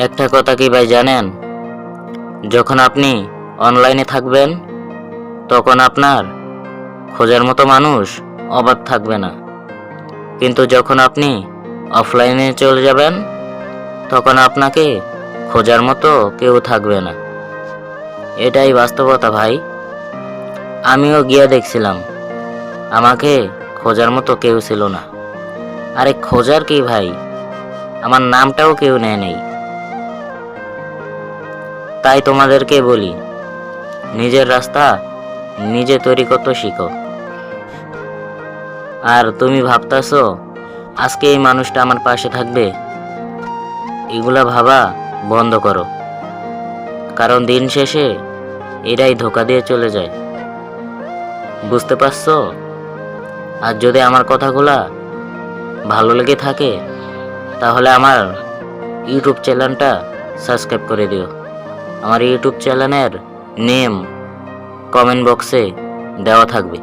একটা কথা কি ভাই জানেন, যখন আপনি অনলাইনে থাকবেন তখন আপনার খোঁজার মতো মানুষ অবাধ থাকবে না, কিন্তু যখন আপনি অফলাইনে চলে যাবেন তখন আপনাকে খোঁজার মতো কেউ থাকবে না। এটাই বাস্তবতা ভাই। আমিও গিয়ে দেখছিলাম, আমাকে খোঁজার মতো কেউ ছিল না। আরে খোঁজার কি ভাই, আমার নামটাও কেউ নেয় নেই। তাই তোমাদেরকে বলি, নিজের রাস্তা নিজে তৈরি করতে শিখো। আর তুমি ভাবতাছো আজকে এই মানুষটা আমার পাশে থাকবে, এগুলা ভাবা বন্ধ করো। কারণ দিন শেষে এরাই ধোঁকা দিয়ে চলে যায়। বুঝতে পারছো? আর যদি আমার কথাগুলা ভালো লেগে থাকে তাহলে আমার ইউটিউব চ্যানেলটা সাবস্ক্রাইব করে দিও। আমার ইউটিউব চ্যানেলের নেম কমেন্ট বক্সে দেওয়া থাকবে।